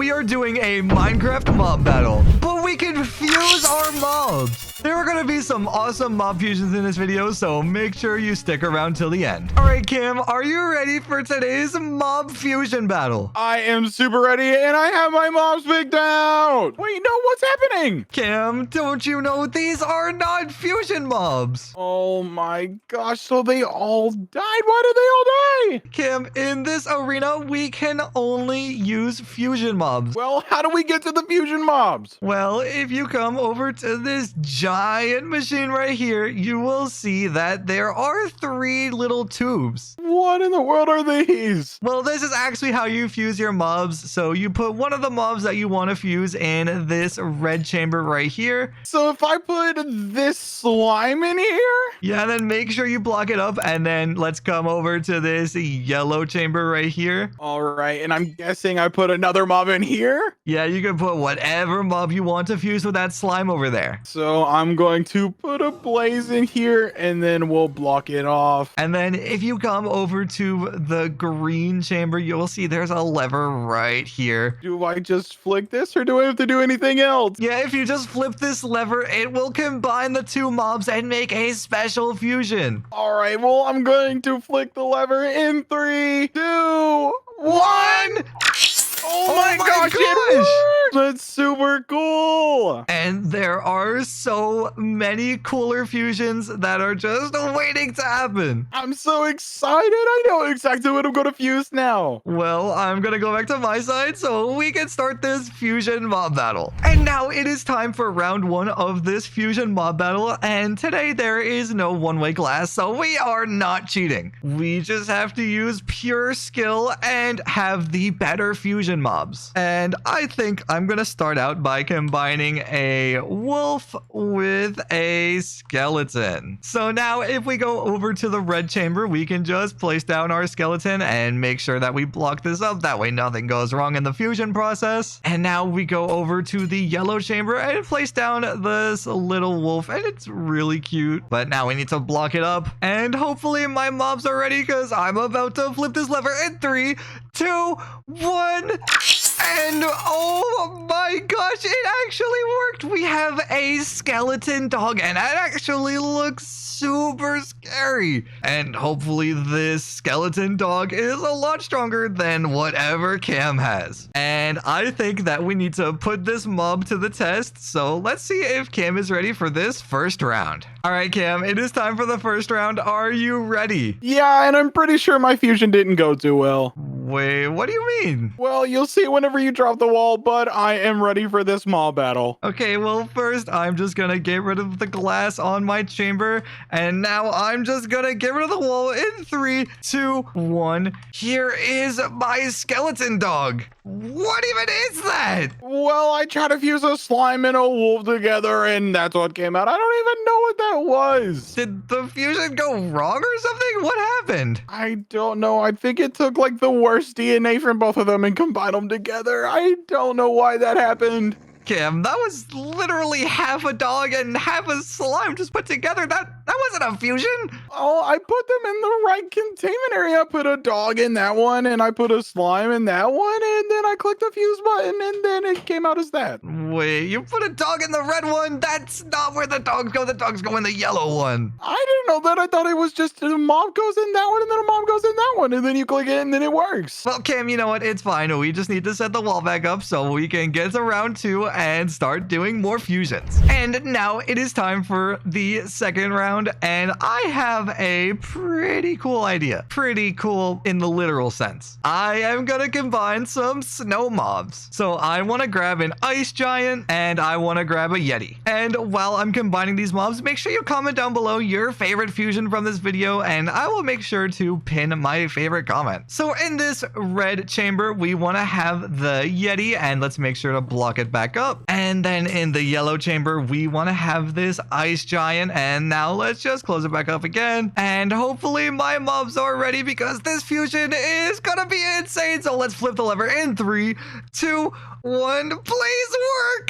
we are doing a Minecraft mob battle, but we can fuse our mobs. There are going to be some awesome mob fusions in this video, so make sure you stick around till the end. All right, Cam, are you ready for today's mob fusion battle? I am super ready, and I have my mobs picked out. Wait, no, what's happening? Cam, don't you know these are not fusion mobs? Oh my gosh, so they all died? Why did they all die? Cam, in this arena, we can only use fusion mobs. Well, how do we get to the fusion mobs? Well, if you come over to this giant machine right here, you will see that there are 3 little tubes. What in the world are these? Well, this is actually how you fuse your mobs. So you put one of the mobs that you want to fuse in this red chamber right here. So if I put this slime in here? Yeah, then make sure you block it up. And then let's come over to this yellow chamber right here. All right, and I'm guessing I put another mob in here? Yeah, you can put whatever mob you want to fuse with that slime over there. So I'm going to put a blaze in here, and then we'll block it off. And then if you come over to the green chamber, you'll see there's a lever right here. Do I just flick this, or do I have to do anything else? Yeah, if you just flip this lever, it will combine the 2 mobs and make a special fusion. All right, well, I'm going to flick the lever in 3, 2, 1. Oh my gosh, it worked! That's super cool. And there are so many cooler fusions that are just waiting to happen. I'm so excited. I know exactly what I'm going to fuse now. Well, I'm going to go back to my side so we can start this fusion mob battle. And now it is time for round 1 of this fusion mob battle. And today there is no one-way glass, so we are not cheating. We just have to use pure skill and have the better fusion mobs. And I think I'm gonna start out by combining a wolf with a skeleton. So now if we go over to the red chamber, we can just place down our skeleton and make sure that we block this up. That way nothing goes wrong in the fusion process. And now we go over to the yellow chamber and place down this little wolf, and it's really cute. But now we need to block it up, and hopefully my mobs are ready because I'm about to flip this lever in 3, 2, 1. And oh my gosh, it actually worked. We have a skeleton dog, and it actually looks super scary. And hopefully this skeleton dog is a lot stronger than whatever Cam has. And I think that we need to put this mob to the test. So let's see if Cam is ready for this first round. All right, Cam, it is time for the first round. Are you ready? Yeah, and I'm pretty sure my fusion didn't go too well. Wait, what do you mean? Well, you'll see whenever you drop the wall, but I am ready for this mob battle. Okay, well, first, I'm just gonna get rid of the glass on my chamber, and now I'm just gonna get rid of the wall in 3, 2, 1. Here is my skeleton dog. What even is that? Well, I tried to fuse a slime and a wolf together, and that's what came out. I don't even know what that was. Did the fusion go wrong or something? What happened? I don't know. I think it took like the worst DNA from both of them and combined them together. I don't know why that happened. Cam, that was literally half a dog and half a slime just put together. That wasn't a fusion. Oh, I put them in the right containment area. I put a dog in that one, and I put a slime in that one, and then I clicked the fuse button, and then it came out as that. Wait, you put a dog in the red one? That's not where the dogs go. The dogs go in the yellow one. I didn't know that. I thought it was just a mob goes in that one, and then a mob goes in that one, and then you click it, and then it works. Well, Cam, you know what? It's fine. We just need to set the wall back up so we can get to round 2 and start doing more fusions. And now it is time for the second round, and I have a pretty cool idea. Pretty cool in the literal sense. I am gonna combine some snow mobs. So I want to grab an ice giant, and I want to grab a yeti. And while I'm combining these mobs, make sure you comment down below your favorite fusion from this video, and I will make sure to pin my favorite comment. So in this red chamber, we want to have the yeti, and let's make sure to block it back up. And then in the yellow chamber, we want to have this ice giant. And now let's just close it back up again. And hopefully my mobs are ready because this fusion is gonna be insane. So let's flip the lever in 3, 2, 1. Please work.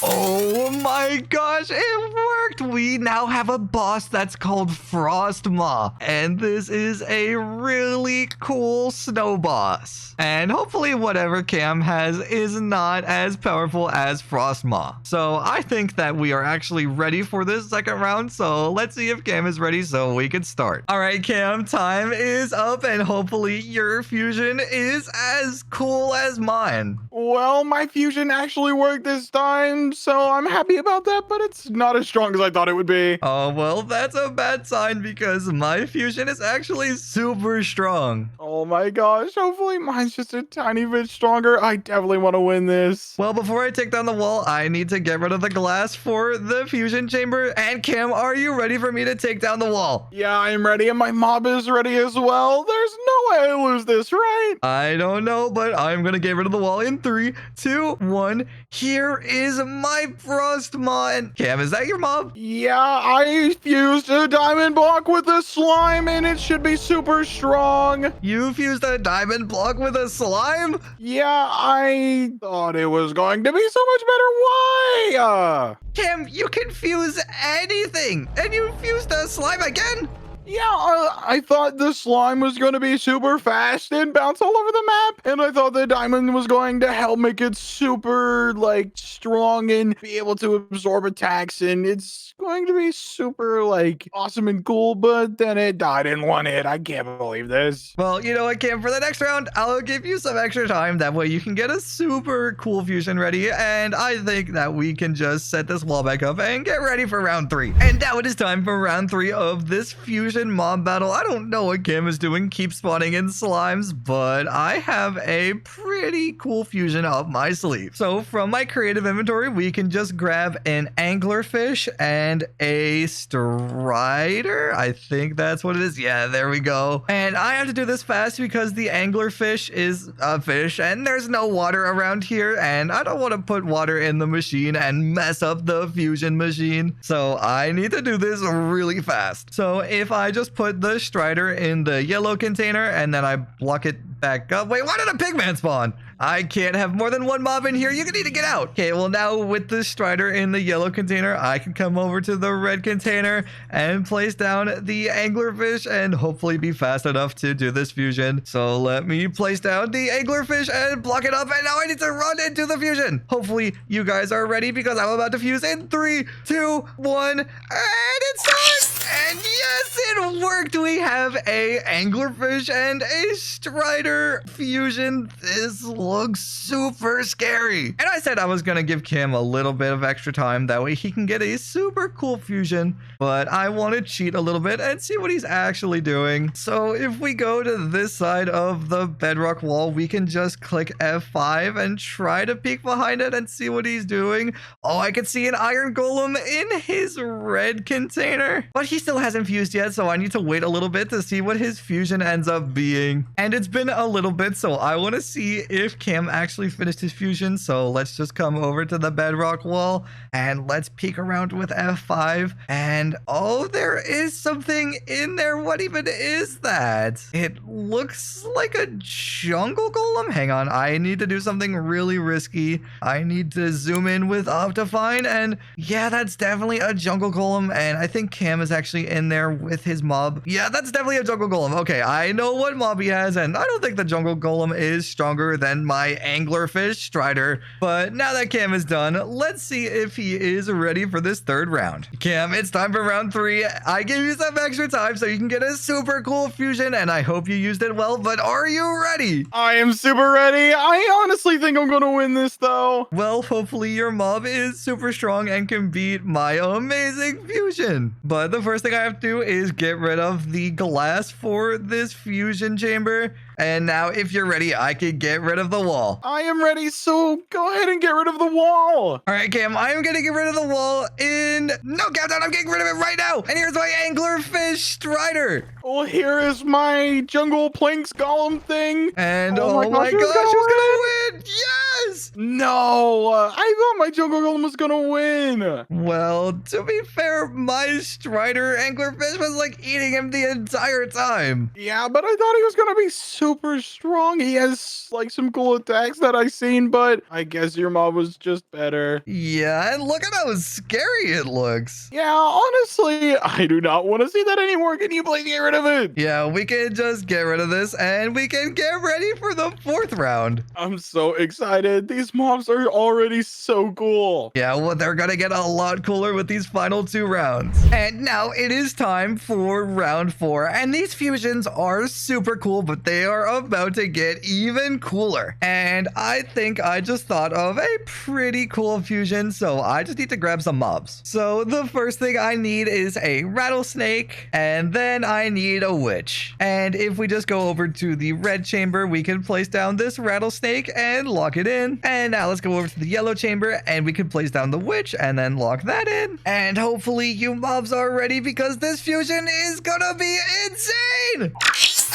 Oh my gosh, it worked! We now have a boss that's called Frostma, and this is a really cool snow boss. And hopefully whatever Cam has is not as powerful as Frostma. So I think that we are actually ready for this second round, so let's see if Cam is ready so we can start. All right, Cam, time is up, and hopefully your fusion is as cool as mine. Well, my fusion actually worked this time, so I'm happy about that, but it's not as strong as I thought it would be. Oh, well, that's a bad sign because my fusion is actually super strong. Oh my gosh, hopefully mine's just a tiny bit stronger. I definitely want to win this. Well, before I take down the wall, I need to get rid of the glass for the fusion chamber. And Cam, are you ready for me to take down the wall? Yeah, I'm ready, and my mob is ready as well. There's no way I lose this, right? I don't know, but I'm going to get rid of the wall in 3, 2, 1. Here is my Frostma. And Cam, is that your mob? Yeah, I fused a diamond block with a slime, and it should be super strong. You fused a diamond block with a slime? Yeah, I thought it was going to be so much better. Why? Cam, you can fuse anything. And you fused a slime again? Yeah, I thought the slime was going to be super fast and bounce all over the map. And I thought the diamond was going to help make it super, like, strong and be able to absorb attacks. And it's going to be super, like, awesome and cool. But then it died in one hit. I can't believe this. Well, you know what, Cam? For the next round, I'll give you some extra time. That way you can get a super cool fusion ready. And I think that we can just set this wall back up and get ready for round 3. And now it is time for round 3 of this fusion mob battle. I don't know what Cam is doing, keep spawning in slimes, but I have a pretty cool fusion up my sleeve. So from my creative inventory, we can just grab an anglerfish and a strider. I think that's what it is. Yeah, there we go. And I have to do this fast because the anglerfish is a fish and there's no water around here, and I don't want to put water in the machine and mess up the fusion machine. So I need to do this really fast. So if I just put the strider in the yellow container and then I block it back up. Wait, why did a pigman spawn? I can't have more than one mob in here. You need to get out. Okay, well now with the strider in the yellow container, I can come over to the red container and place down the anglerfish and hopefully be fast enough to do this fusion. So let me place down the anglerfish and block it up, and now I need to run into the fusion. Hopefully you guys are ready because I'm about to fuse in 3, 2, 1, and it's time. And yes, it worked. We have a anglerfish and a strider fusion. This looks super scary. And I said I was gonna give Cam a little bit of extra time. That way he can get a super cool fusion. But I want to cheat a little bit and see what he's actually doing. So if we go to this side of the bedrock wall, we can just click F5 and try to peek behind it and see what he's doing. Oh, I can see an iron golem in his red container. But he still hasn't fused yet, so I need to wait a little bit to see what his fusion ends up being. And it's been a little bit, so I want to see if Cam actually finished his fusion. So let's just come over to the bedrock wall and let's peek around with F5. And oh, there is something in there. What even is that? It looks like a jungle golem. Hang on, I need to do something really risky. I need to zoom in with Optifine, and yeah, that's definitely a jungle golem. And I think Cam is actually in there with his mob. Yeah, that's definitely a jungle golem. Okay, I know what mob he has, and I don't think the jungle golem is stronger than my anglerfish strider. But now that Cam is done, let's see if he is ready for this third round. Cam, it's time for round 3. I gave you some extra time so you can get a super cool fusion, and I hope you used it well, but are you ready? I am super ready. I honestly think I'm gonna win this though. Well, hopefully your mob is super strong and can beat my amazing fusion. But the first thing I have to do is get rid of the glass for this fusion chamber. And now if you're ready, I can get rid of the wall. I am ready, so go ahead and get rid of the wall. All right, Cam, I am gonna get rid of the wall in no countdown. I'm getting rid of it right now. And here's my anglerfish strider. Well, here is my jungle planks golem thing. And oh my gosh, who's gonna win? Yes! No, I thought my jungle golem was gonna win. Well, to be fair, my Strider anglerfish was like eating him the entire time. Yeah, but I thought he was gonna be super strong. He has like some cool attacks that I seen, but I guess your mob was just better. Yeah, and look at how scary it looks. Yeah, honestly, I do not want to see that anymore. Can you please get rid of it? Yeah, we can just get rid of this and we can get ready for the 4th round. I'm so excited. These mobs are already so cool. Yeah, well, they're gonna get a lot cooler with these final 2 rounds. And now it is time for round 4. And these fusions are super cool, but they are about to get even cooler. And I think I just thought of a pretty cool fusion, so I just need to grab some mobs. So the first thing I need is a rattlesnake, and then I need a witch. And if we just go over to the red chamber, we can place down this rattlesnake and lock it in. And now let's go over to the yellow chamber and we can place down the witch and then lock that in. And hopefully you mobs are ready because this fusion is gonna be insane.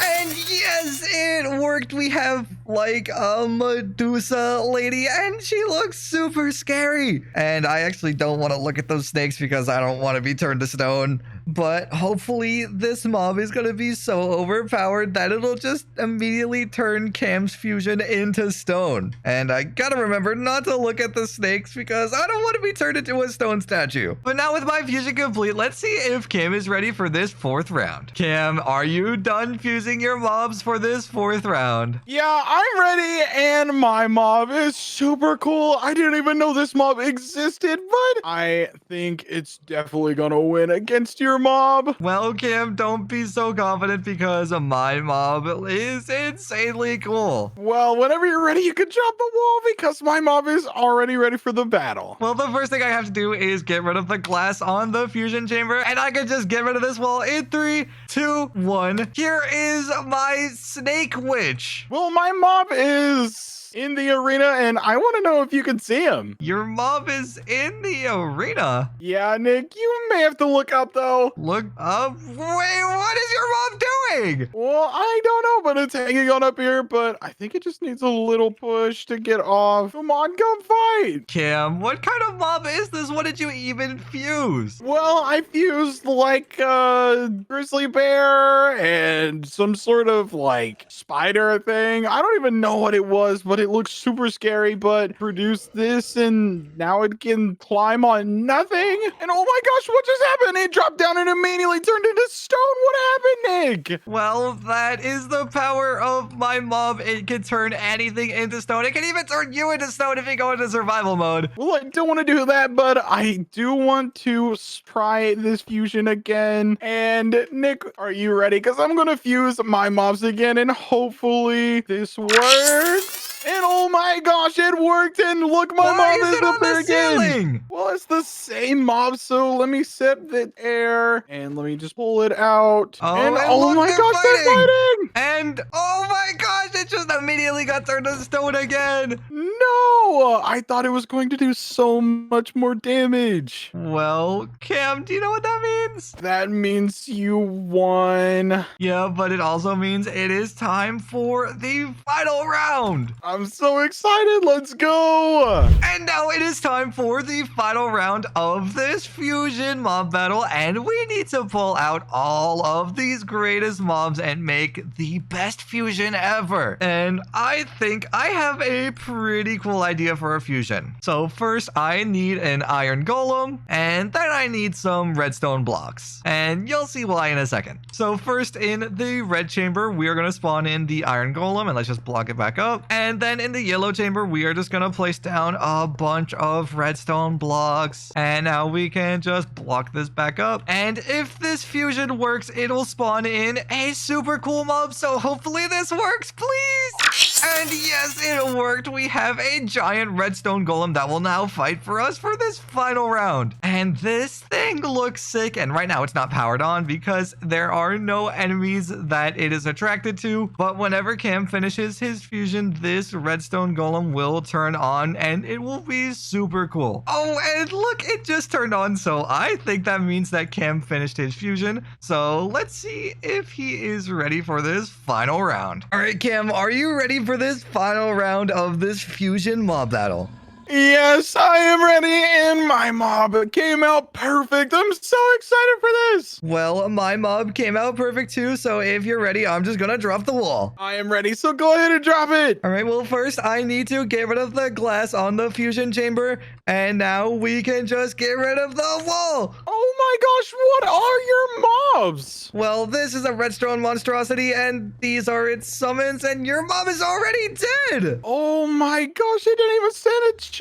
And yes, it worked. We have like a Medusa lady and she looks super scary. And I actually don't want to look at those snakes because I don't want to be turned to stone. But hopefully this mob is going to be so overpowered that it'll just immediately turn Cam's fusion into stone. And I gotta remember not to look at the snakes because I don't want to be turned into a stone statue. But now with my fusion complete, let's see if Cam is ready for this 4th round. Cam, are you done fusing your mobs for this 4th round? Yeah, I'm ready, and my mob is super cool. I didn't even know this mob existed, but I think it's definitely gonna win against your mob. Well, Cam, don't be so confident because my mob is insanely cool. Well, whenever you're ready, you can jump the wall because my mob is already ready for the battle. Well, the first thing I have to do is get rid of the glass on the fusion chamber, and I can just get rid of this wall in 3, 2, 1. Here is my snake witch. Well, my mob is in the arena, and I want to know if you can see him. Your mob is in the arena. Yeah, Nick, you may have to look up, though. Look up. Wait, what is your mob doing? Well, I don't know, but it's hanging on up here, but I think it just needs a little push to get off. Come on, come fight. Cam, what kind of mob is this? What did you even fuse? Well, I fused like a grizzly bear and some sort of like spider thing. I don't even know what it was, but it looks super scary, but produced this and now it can climb on nothing. And oh my gosh, what just happened? It dropped down and immediately turned into stone. What happened, Nick? Well, that is the power of my mob. It can turn anything into stone. It can even turn you into stone if you go into survival mode. Well, I don't want to do that, but I do want to try this fusion again. And Nick, are you ready? Because I'm going to fuse my mobs again and hopefully this works. And oh my gosh, it worked. And look, my mob is up there again. Well, it's the same mob. So let me set the air and let me just pull it out. Oh, and look, oh my gosh, they're fighting. And oh my gosh, it just immediately got turned to stone again. No, I thought it was going to do so much more damage. Well, Cam, do you know what that means? That means you won. Yeah, but it also means it is time for the final round. I'm so excited. Let's go. And now it is time for the final round of this fusion mob battle. And we need to pull out all of these greatest mobs and make the best fusion ever. And I think I have a pretty cool idea for a fusion. So first I need an iron golem and then I need some redstone blocks. And you'll see why in a second. So first in the red chamber, we are going to spawn in the iron golem and let's just block it back up. And then in the yellow chamber, we are just going to place down a bunch of redstone blocks. And now we can just block this back up. And if this fusion works, it'll spawn in a super cool mob. So hopefully this works, please. And yes, it worked. We have a giant redstone golem that will now fight for us for this final round. And this thing looks sick. And right now it's not powered on because there are no enemies that it is attracted to. But whenever Cam finishes his fusion, this redstone golem will turn on and it will be super cool. Oh, and look, it just turned on. So I think that means that Cam finished his fusion. So let's see if he is ready for this final round. All right, Cam, are you ready for this final round of this fusion mob battle? Yes, I am ready, and my mob came out perfect. I'm so excited for this. Well, my mob came out perfect too, so if you're ready, I'm just gonna drop the wall. I am ready, so go ahead and drop it. All right, well, first I need to get rid of the glass on the fusion chamber, and now we can just get rid of the wall. Oh my gosh, what are your mobs? Well, this is a redstone monstrosity, and these are its summons, and your mob is already dead. Oh my gosh, I didn't even stand a chance.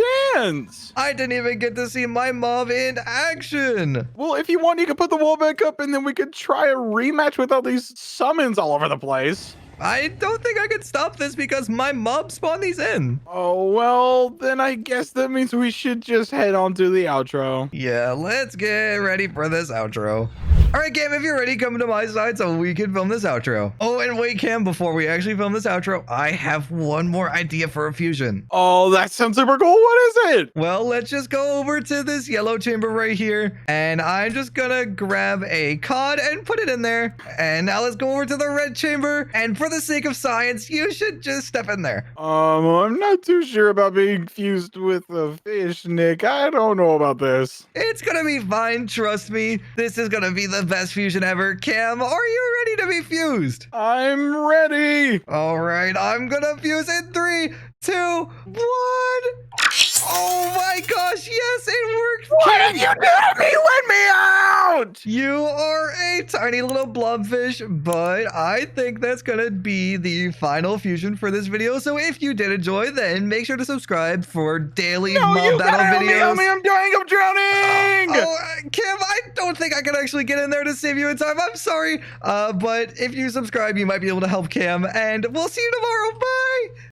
I didn't even get to see my mob in action. Well, if you want, you can put the wall back up, and then we could try a rematch with all these summons all over the place. I don't think I could stop this because my mob spawned these in. Oh, well, then I guess that means we should just head on to the outro. Yeah, let's get ready for this outro. All right, Cam, if you're ready, come to my side so we can film this outro. Oh, and wait, Cam, before we actually film this outro, I have one more idea for a fusion. Oh, that sounds super cool. What is it? Well, let's just go over to this yellow chamber right here, and I'm just gonna grab a cod and put it in there. And now let's go over to the red chamber, and for the sake of science, you should just step in there. I'm not too sure about being fused with a fish, Nick. I don't know about this. It's gonna be fine, trust me. This is gonna be the best fusion ever. Cam, are you ready to be fused? I'm ready. All right, I'm gonna fuse in 3, 2, 1. Oh my gosh, yes, it worked. What have you done to me? Let me out! You are a tiny little blobfish, but I think that's gonna be the final fusion for this video. So if you did enjoy, then make sure to subscribe for daily mob battle videos. Help me, I'm dying, I'm drowning! Kim, I don't think I can actually get in there to save you in time. I'm sorry, but if you subscribe, you might be able to help Cam, and we'll see you tomorrow. Bye!